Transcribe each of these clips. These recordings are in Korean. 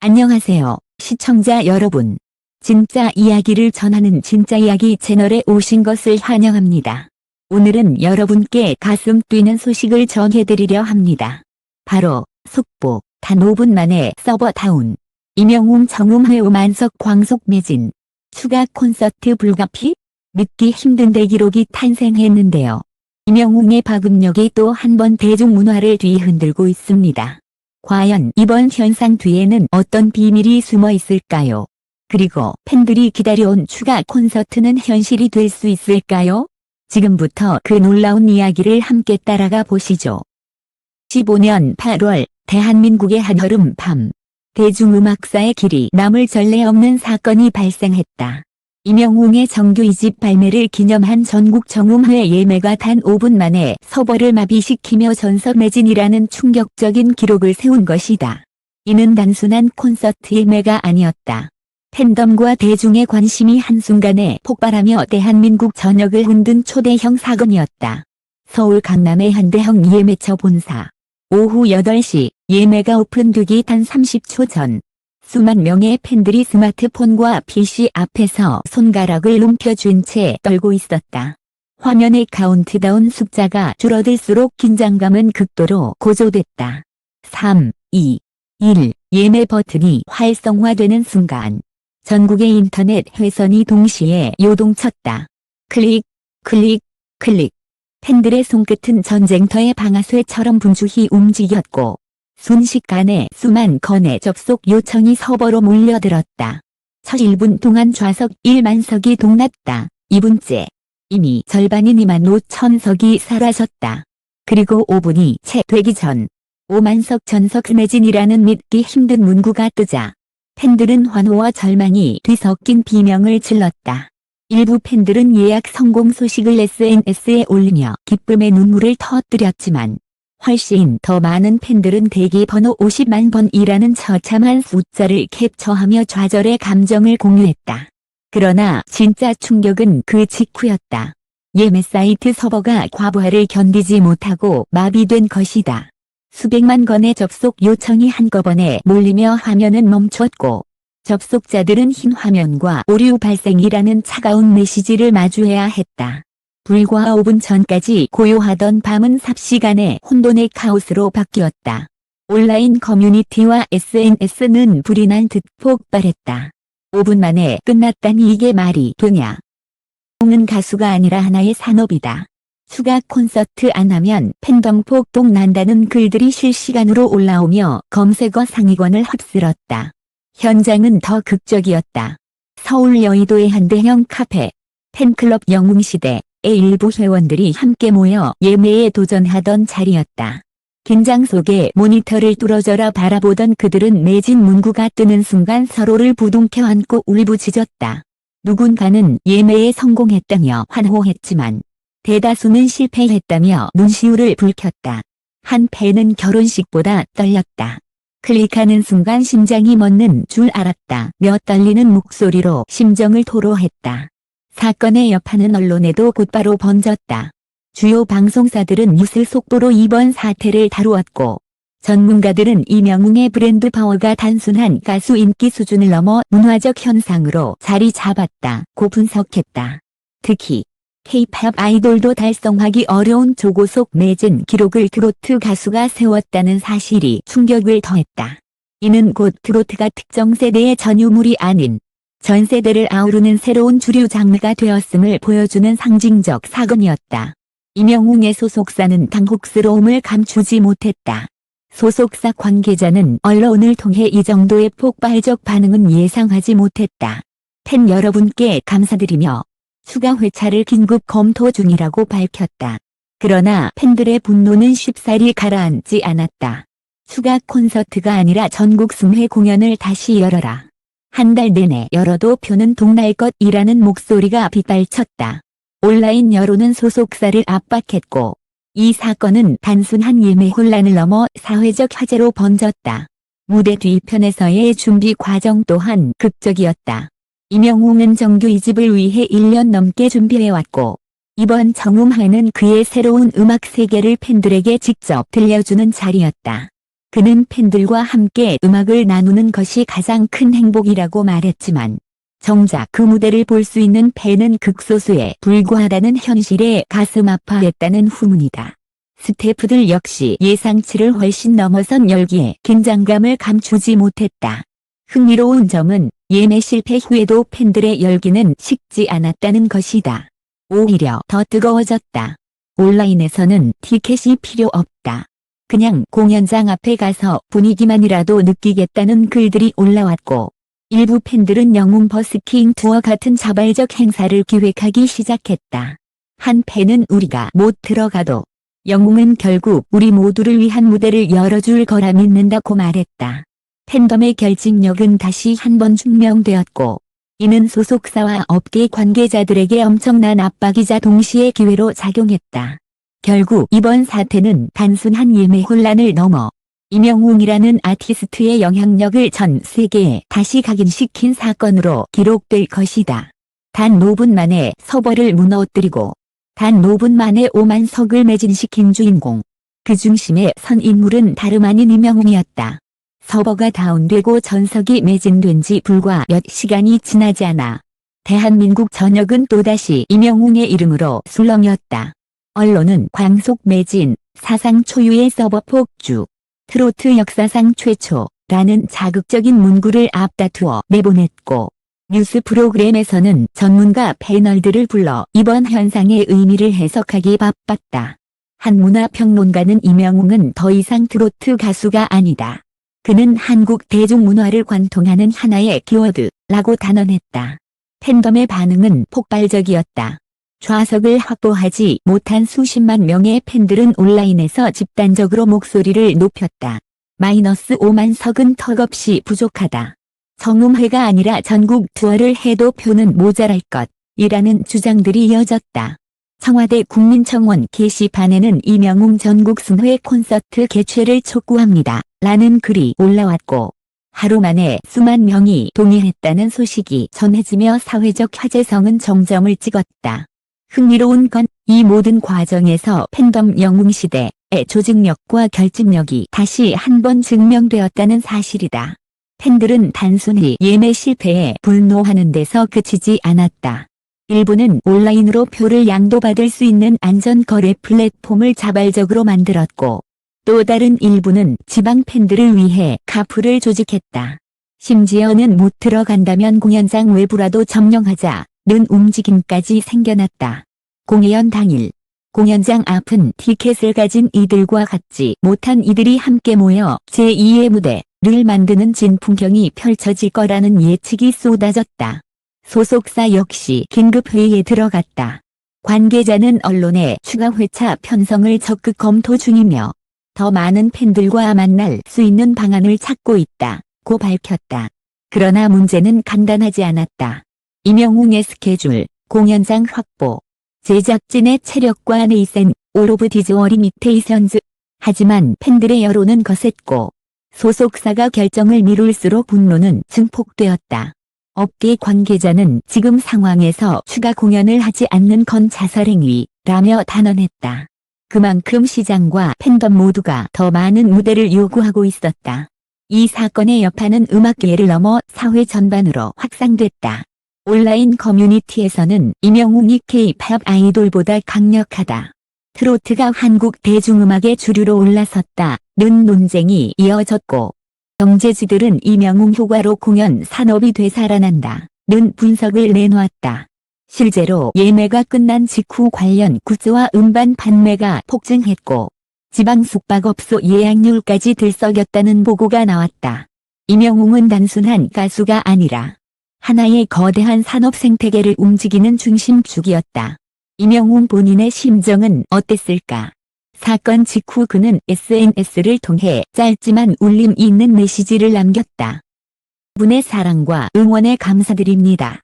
안녕하세요, 시청자 여러분. 진짜 이야기를 전하는 진짜 이야기 채널에 오신 것을 환영합니다. 오늘은 여러분께 가슴 뛰는 소식을 전해드리려 합니다. 바로 속보 단 5분 만에 서버 다운. 임영웅 정음회 5만석 광속 매진. 추가 콘서트 불가피? 믿기 힘든 대기록이 탄생했는데요. 임영웅의 파급력이 또 한 번 대중문화를 뒤흔들고 있습니다. 과연 이번 현상 뒤에는 어떤 비밀이 숨어 있을까요? 그리고 팬들이 기다려온 추가 콘서트는 현실이 될 수 있을까요? 지금부터 그 놀라운 이야기를 함께 따라가 보시죠. 15년 8월 대한민국의 한여름 밤, 대중음악사의 길이 남을 전례 없는 사건이 발생했다. 임영웅의 정규 2집 발매를 기념한 전국 정음회 예매가 단 5분 만에 서버를 마비시키며 전석 매진이라는 충격적인 기록을 세운 것이다. 이는 단순한 콘서트 예매가 아니었다. 팬덤과 대중의 관심이 한순간에 폭발하며 대한민국 전역을 흔든 초대형 사건이었다. 서울 강남의 현대형 예매처 본사. 오후 8시 예매가 오픈되기 단 30초 전. 수만 명의 팬들이 스마트폰과 PC 앞에서 손가락을 움켜쥔 채 떨고 있었다. 화면의 카운트다운 숫자가 줄어들수록 긴장감은 극도로 고조됐다. 3, 2, 1 예매 버튼이 활성화되는 순간 전국의 인터넷 회선이 동시에 요동쳤다. 클릭, 클릭, 클릭. 팬들의 손끝은 전쟁터의 방아쇠처럼 분주히 움직였고 순식간에 수만 건의 접속 요청이 서버로 몰려들었다. 첫 1분 동안 좌석 1만석이 동났다. 2분째. 이미 절반인 2만 5천석이 사라졌다. 그리고 5분이 채 되기 전 5만석 전석 매진이라는 믿기 힘든 문구가 뜨자 팬들은 환호와 절망이 뒤섞인 비명을 질렀다. 일부 팬들은 예약 성공 소식을 SNS에 올리며 기쁨의 눈물을 터뜨렸지만 훨씬 더 많은 팬들은 대기 번호 50만 번이라는 처참한 숫자를 캡처하며 좌절의 감정을 공유했다. 그러나 진짜 충격은 그 직후였다. 예매 사이트 서버가 과부하를 견디지 못하고 마비된 것이다. 수백만 건의 접속 요청이 한꺼번에 몰리며 화면은 멈췄고 접속자들은 흰 화면과 오류 발생이라는 차가운 메시지를 마주해야 했다. 불과 5분 전까지 고요하던 밤은 삽시간에 혼돈의 카오스로 바뀌었다. 온라인 커뮤니티와 SNS는 불이 난 듯 폭발했다. 5분 만에 끝났다니 이게 말이 되냐. 임영웅은 가수가 아니라 하나의 산업이다. 추가 콘서트 안 하면 팬덤 폭동 난다는 글들이 실시간으로 올라오며 검색어 상위권을 휩쓸었다. 현장은 더 극적이었다. 서울 여의도의 현대형 카페, 팬클럽 영웅시대, 의 일부 회원들이 함께 모여 예매에 도전하던 자리였다. 긴장 속에 모니터를 뚫어져라 바라보던 그들은 매진 문구가 뜨는 순간 서로를 부둥켜 안고 울부짖었다. 누군가는 예매에 성공했다며 환호했지만 대다수는 실패했다며 눈시울을 붉혔다. 한 팬은 결혼식보다 떨렸다. 클릭하는 순간 심장이 멎는 줄 알았다며 떨리는 목소리로 심정을 토로했다. 사건의 여파는 언론에도 곧바로 번졌다. 주요 방송사들은 뉴스 속보로 이번 사태를 다루었고 전문가들은 임영웅의 브랜드 파워가 단순한 가수 인기 수준을 넘어 문화적 현상으로 자리 잡았다고 분석했다. 특히 K-팝 아이돌도 달성하기 어려운 초고속 매진 기록을 트로트 가수가 세웠다는 사실이 충격을 더했다. 이는 곧 트로트가 특정 세대의 전유물이 아닌 전 세대를 아우르는 새로운 주류 장르가 되었음을 보여주는 상징적 사건이었다. 임영웅의 소속사는 당혹스러움을 감추지 못했다. 소속사 관계자는 언론을 통해 이 정도의 폭발적 반응은 예상하지 못했다. 팬 여러분께 감사드리며 추가 회차를 긴급 검토 중이라고 밝혔다. 그러나 팬들의 분노는 쉽사리 가라앉지 않았다. 추가 콘서트가 아니라 전국 순회 공연을 다시 열어라. 한 달 내내 열어도 표는 동날 것이라는 목소리가 빗발쳤다. 온라인 여론은 소속사를 압박했고 이 사건은 단순한 예매 혼란을 넘어 사회적 화제로 번졌다. 무대 뒤편에서의 준비 과정 또한 극적이었다. 임영웅은 정규 2집을 위해 1년 넘게 준비해왔고 이번 정음회는 그의 새로운 음악 세계를 팬들에게 직접 들려주는 자리였다. 그는 팬들과 함께 음악을 나누는 것이 가장 큰 행복이라고 말했지만 정작 그 무대를 볼 수 있는 팬은 극소수에 불과하다는 현실에 가슴 아파했다는 후문이다. 스태프들 역시 예상치를 훨씬 넘어선 열기에 긴장감을 감추지 못했다. 흥미로운 점은 예매 실패 후에도 팬들의 열기는 식지 않았다는 것이다. 오히려 더 뜨거워졌다. 온라인에서는 티켓이 필요 없다. 그냥 공연장 앞에 가서 분위기만이라도 느끼겠다는 글들이 올라왔고 일부 팬들은 영웅 버스킹 투어 같은 자발적 행사를 기획하기 시작했다. 한 팬은 우리가 못 들어가도 영웅은 결국 우리 모두를 위한 무대를 열어줄 거라 믿는다고 말했다. 팬덤의 결집력은 다시 한번 증명되었고 이는 소속사와 업계 관계자들에게 엄청난 압박이자 동시에 기회로 작용했다. 결국 이번 사태는 단순한 예매 혼란을 넘어 임영웅이라는 아티스트의 영향력을 전 세계에 다시 각인시킨 사건으로 기록될 것이다. 단 5분 만에 서버를 무너뜨리고 단 5분 만에 5만석을 매진시킨 주인공. 그 중심에 선 인물은 다름 아닌 임영웅이었다. 서버가 다운되고 전석이 매진된 지 불과 몇 시간이 지나지 않아 대한민국 전역은 또다시 임영웅의 이름으로 술렁였다. 언론은 광속 매진, 사상 초유의 서버 폭주, 트로트 역사상 최초라는 자극적인 문구를 앞다투어 내보냈고 뉴스 프로그램에서는 전문가 패널들을 불러 이번 현상의 의미를 해석하기 바빴다. 한 문화평론가는 임영웅은 더 이상 트로트 가수가 아니다. 그는 한국 대중문화를 관통하는 하나의 키워드라고 단언했다. 팬덤의 반응은 폭발적이었다. 좌석을 확보하지 못한 수십만 명의 팬들은 온라인에서 집단적으로 목소리를 높였다. -5만석은 턱없이 부족하다. 정음회가 아니라 전국 투어를 해도 표는 모자랄 것이라는 주장들이 이어졌다. 청와대 국민청원 게시판에는 임영웅 전국 순회 콘서트 개최를 촉구합니다. 라는 글이 올라왔고 하루 만에 수만 명이 동의했다는 소식이 전해지며 사회적 화제성은 정점을 찍었다. 흥미로운 건 이 모든 과정에서 팬덤 영웅시대의 조직력과 결집력이 다시 한번 증명되었다는 사실이다. 팬들은 단순히 예매 실패에 분노하는 데서 그치지 않았다. 일부는 온라인으로 표를 양도받을 수 있는 안전거래 플랫폼을 자발적으로 만들었고 또 다른 일부는 지방 팬들을 위해 카풀을 조직했다. 심지어는 못 들어간다면 공연장 외부라도 점령하자는 움직임까지 생겨났다. 공연 당일 공연장 앞은 티켓을 가진 이들과 갖지 못한 이들이 함께 모여 제2의 무대를 만드는 진풍경이 펼쳐질 거라는 예측이 쏟아졌다. 소속사 역시 긴급회의에 들어갔다. 관계자는 언론의 추가 회차 편성을 적극 검토 중이며 더 많은 팬들과 만날 수 있는 방안을 찾고 있다고 밝혔다. 그러나 문제는 간단하지 않았다. 임영웅의 스케줄, 공연장 확보, 제작진의 체력과 네이센, 올 오브 디즈워 리미테이션즈. 하지만 팬들의 여론은 거셌고 소속사가 결정을 미룰수록 분노는 증폭되었다. 업계 관계자는 지금 상황에서 추가 공연을 하지 않는 건 자살행위라며 단언했다. 그만큼 시장과 팬덤 모두가 더 많은 무대를 요구하고 있었다. 이 사건의 여파는 음악계를 넘어 사회 전반으로 확산됐다. 온라인 커뮤니티에서는 임영웅이 K-팝 아이돌보다 강력하다. 트로트가 한국 대중음악의 주류로 올라섰다는 논쟁이 이어졌고 경제지들은 임영웅 효과로 공연 산업이 되살아난다는 분석을 내놓았다. 실제로 예매가 끝난 직후 관련 굿즈와 음반 판매가 폭증했고 지방 숙박업소 예약률까지 들썩였다는 보고가 나왔다. 임영웅은 단순한 가수가 아니라 하나의 거대한 산업 생태계를 움직이는 중심축이었다. 임영웅 본인의 심정은 어땠을까? 사건 직후 그는 SNS를 통해 짧지만 울림이 있는 메시지를 남겼다. 분의 사랑과 응원에 감사드립니다.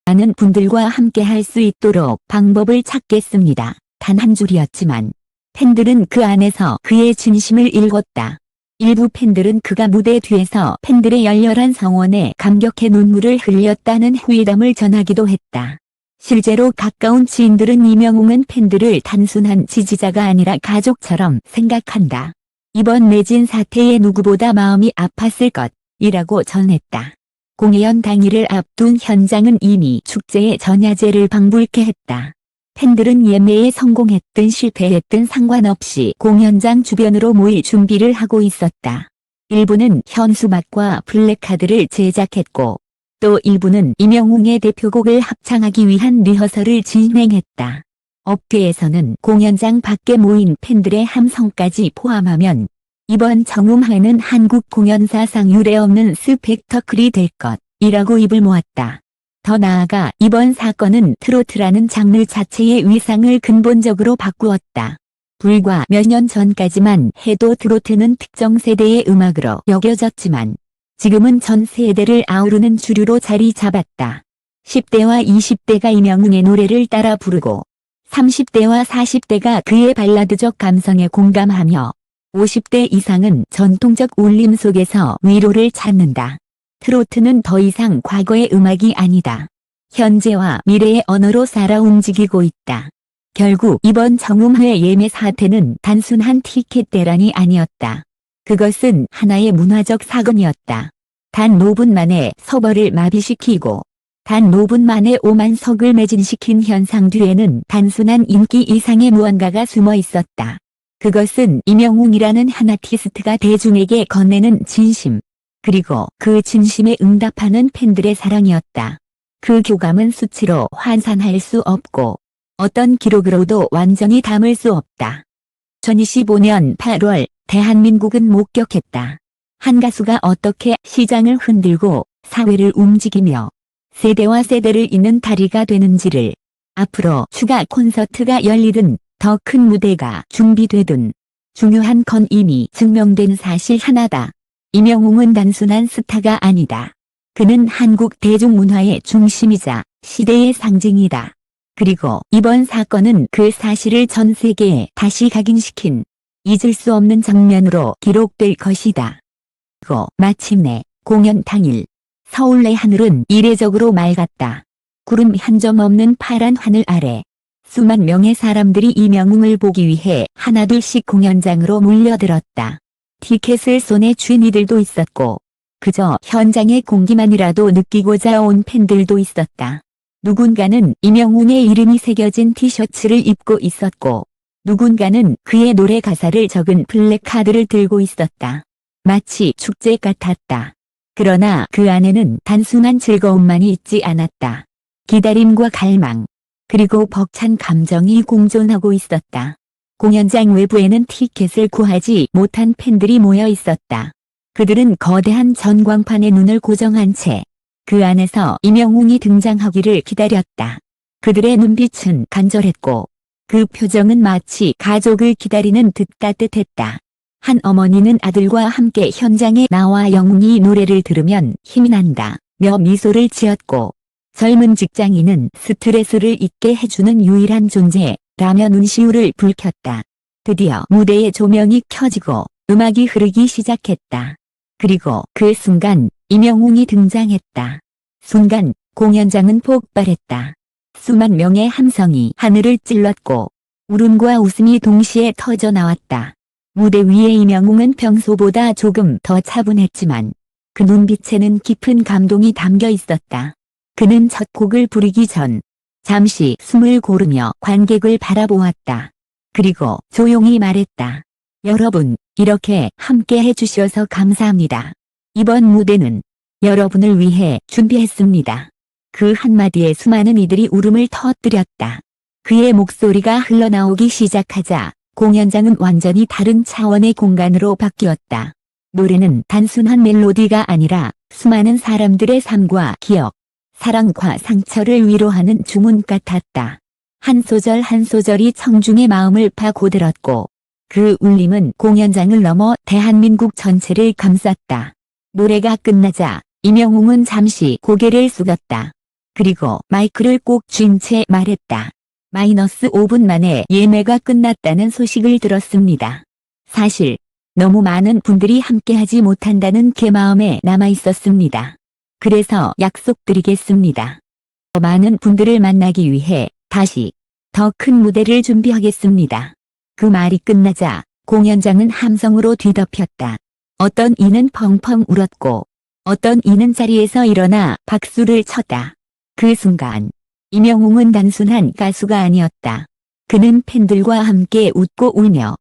많은 분들과 함께 할 수 있도록 방법을 찾겠습니다. 단 한 줄이었지만 팬들은 그 안에서 그의 진심을 읽었다. 일부 팬들은 그가 무대 뒤에서 팬들의 열렬한 성원에 감격해 눈물을 흘렸다는 후회담을 전하기도 했다. 실제로 가까운 지인들은 임영웅은 팬들을 단순한 지지자가 아니라 가족처럼 생각한다. 이번 매진 사태에 누구보다 마음이 아팠을 것이라고 전했다. 공연 당일을 앞둔 현장은 이미 축제의 전야제를 방불케 했다. 팬들은 예매에 성공했든 실패했든 상관없이 공연장 주변으로 모일 준비를 하고 있었다. 일부는 현수막과 플래카드를 제작했고 또 일부는 임영웅의 대표곡을 합창하기 위한 리허설을 진행했다. 업계에서는 공연장 밖에 모인 팬들의 함성까지 포함하면 이번 정음회는 한국 공연사상 유례없는 스펙터클이 될 것이라고 입을 모았다. 더 나아가 이번 사건은 트로트라는 장르 자체의 위상을 근본적으로 바꾸었다. 불과 몇 년 전까지만 해도 트로트는 특정 세대의 음악으로 여겨졌지만 지금은 전 세대를 아우르는 주류로 자리 잡았다. 10대와 20대가 임영웅의 노래를 따라 부르고 30대와 40대가 그의 발라드적 감성에 공감하며 50대 이상은 전통적 울림 속에서 위로를 찾는다. 트로트는 더 이상 과거의 음악이 아니다. 현재와 미래의 언어로 살아 움직이고 있다. 결국 이번 정음회 예매 사태는 단순한 티켓 대란이 아니었다. 그것은 하나의 문화적 사건이었다. 단 5분 만에 서버를 마비시키고 단 5분 만에 5만석을 매진시킨 현상 뒤에는 단순한 인기 이상의 무언가가 숨어 있었다. 그것은 임영웅이라는 한 아티스트가 대중에게 건네는 진심, 그리고 그 진심에 응답하는 팬들의 사랑이었다. 그 교감은 수치로 환산할 수 없고 어떤 기록으로도 완전히 담을 수 없다. 2025년 8월 대한민국은 목격했다. 한 가수가 어떻게 시장을 흔들고 사회를 움직이며 세대와 세대를 잇는 다리가 되는지를, 앞으로 추가 콘서트가 열리든 더 큰 무대가 준비되든 중요한 건 이미 증명된 사실 하나다. 임영웅은 단순한 스타가 아니다. 그는 한국 대중문화의 중심이자 시대의 상징이다. 그리고 이번 사건은 그 사실을 전 세계에 다시 각인시킨 잊을 수 없는 장면으로 기록될 것이다. 그리고 마침내 공연 당일 서울의 하늘은 이례적으로 맑았다. 구름 한 점 없는 파란 하늘 아래 수만 명의 사람들이 임영웅을 보기 위해 하나둘씩 공연장으로 몰려들었다. 티켓을 손에 쥔 이들도 있었고 그저 현장의 공기만이라도 느끼고자 온 팬들도 있었다. 누군가는 임영웅의 이름이 새겨진 티셔츠를 입고 있었고 누군가는 그의 노래 가사를 적은 플래카드를 들고 있었다. 마치 축제 같았다. 그러나 그 안에는 단순한 즐거움만이 있지 않았다. 기다림과 갈망, 그리고 벅찬 감정이 공존하고 있었다. 공연장 외부에는 티켓을 구하지 못한 팬들이 모여 있었다. 그들은 거대한 전광판에 눈을 고정한 채 그 안에서 임영웅이 등장하기를 기다렸다. 그들의 눈빛은 간절했고 그 표정은 마치 가족을 기다리는 듯 따뜻했다. 한 어머니는 아들과 함께 현장에 나와 영웅이 노래를 들으면 힘이 난다 며 미소를 지었고 젊은 직장인은 스트레스를 잊게 해주는 유일한 존재라며 눈시울을 붉혔다. 드디어 무대의 조명이 켜지고 음악이 흐르기 시작했다. 그리고 그 순간 임영웅이 등장했다. 순간 공연장은 폭발했다. 수만 명의 함성이 하늘을 찔렀고 울음과 웃음이 동시에 터져 나왔다. 무대 위의 임영웅은 평소보다 조금 더 차분했지만 그 눈빛에는 깊은 감동이 담겨 있었다. 그는 첫 곡을 부르기 전 잠시 숨을 고르며 관객을 바라보았다. 그리고 조용히 말했다. 여러분, 이렇게 함께 해주셔서 감사합니다. 이번 무대는 여러분을 위해 준비했습니다. 그 한마디에 수많은 이들이 울음을 터뜨렸다. 그의 목소리가 흘러나오기 시작하자 공연장은 완전히 다른 차원의 공간으로 바뀌었다. 노래는 단순한 멜로디가 아니라 수많은 사람들의 삶과 기억, 사랑과 상처를 위로하는 주문 같았다. 한 소절 한 소절이 청중의 마음을 파고들었고 그 울림은 공연장을 넘어 대한민국 전체를 감쌌다. 노래가 끝나자 임영웅은 잠시 고개를 숙였다. 그리고 마이크를 꼭 쥔 채 말했다. -5분 만에 예매가 끝났다는 소식을 들었습니다. 사실 너무 많은 분들이 함께하지 못한다는 게 마음에 남아있었습니다. 그래서 약속드리겠습니다. 더 많은 분들을 만나기 위해 다시 더 큰 무대를 준비하겠습니다. 그 말이 끝나자 공연장은 함성으로 뒤덮였다. 어떤 이는 펑펑 울었고 어떤 이는 자리에서 일어나 박수를 쳤다. 그 순간 임영웅은 단순한 가수가 아니었다. 그는 팬들과 함께 웃고 울며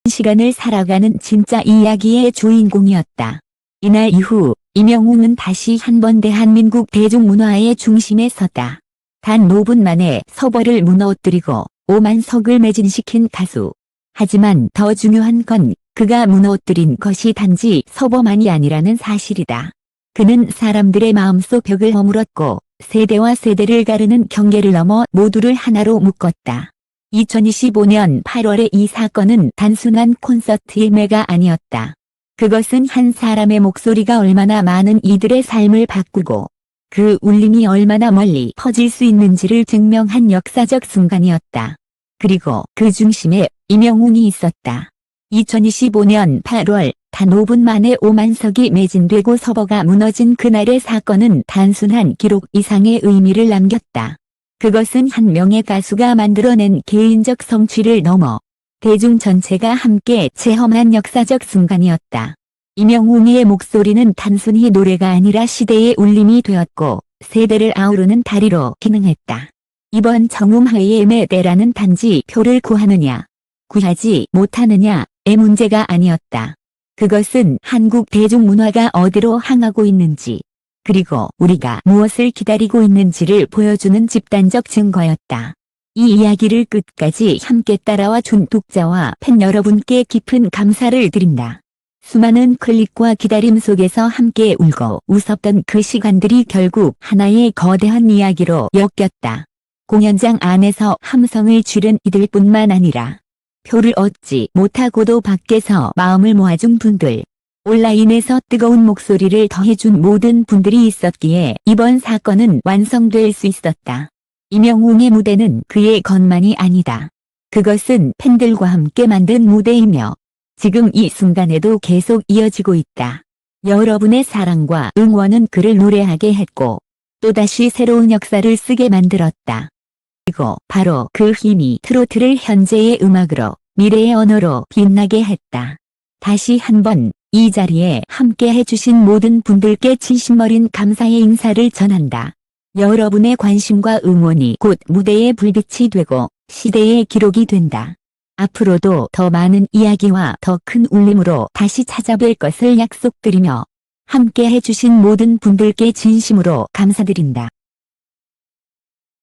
시간을 살아가는 진짜 이야기의 주인공이었다. 이날 이후 임영웅은 다시 한번 대한민국 대중문화의 중심에 섰다. 단 5분 만에 서버를 무너뜨리고 5만석을 매진시킨 가수. 하지만 더 중요한 건 그가 무너뜨린 것이 단지 서버만이 아니라는 사실이다. 그는 사람들의 마음속 벽을 허물었고 세대와 세대를 가르는 경계를 넘어 모두를 하나로 묶었다. 2025년 8월의 이 사건은 단순한 콘서트 예매가 아니었다. 그것은 한 사람의 목소리가 얼마나 많은 이들의 삶을 바꾸고 그 울림이 얼마나 멀리 퍼질 수 있는지를 증명한 역사적 순간이었다. 그리고 그 중심에 임영웅이 있었다. 2025년 8월 단 5분 만에 5만석이 매진되고 서버가 무너진 그날의 사건은 단순한 기록 이상의 의미를 남겼다. 그것은 한 명의 가수가 만들어낸 개인적 성취를 넘어 대중 전체가 함께 체험한 역사적 순간이었다. 임영웅의 목소리는 단순히 노래가 아니라 시대의 울림이 되었고 세대를 아우르는 다리로 기능했다. 이번 정음하의 예매 때라는 단지 표를 구하느냐, 구하지 못하느냐의 문제가 아니었다. 그것은 한국 대중문화가 어디로 향하고 있는지, 그리고 우리가 무엇을 기다리고 있는지를 보여주는 집단적 증거였다. 이 이야기를 끝까지 함께 따라와 준 독자와 팬 여러분께 깊은 감사를 드린다. 수많은 클릭과 기다림 속에서 함께 울고 웃었던 그 시간들이 결국 하나의 거대한 이야기로 엮였다. 공연장 안에서 함성을 지른 이들뿐만 아니라 표를 얻지 못하고도 밖에서 마음을 모아준 분들, 온라인에서 뜨거운 목소리를 더해준 모든 분들이 있었기에 이번 사건은 완성될 수 있었다. 임영웅의 무대는 그의 것만이 아니다. 그것은 팬들과 함께 만든 무대이며 지금 이 순간에도 계속 이어지고 있다. 여러분의 사랑과 응원은 그를 노래하게 했고 또다시 새로운 역사를 쓰게 만들었다. 그리고 바로 그 힘이 트로트를 현재의 음악으로 미래의 언어로 빛나게 했다. 다시 한번 이 자리에 함께 해주신 모든 분들께 진심 어린 감사의 인사를 전한다. 여러분의 관심과 응원이 곧 무대의 불빛이 되고 시대의 기록이 된다. 앞으로도 더 많은 이야기와 더 큰 울림으로 다시 찾아뵐 것을 약속드리며 함께 해주신 모든 분들께 진심으로 감사드린다.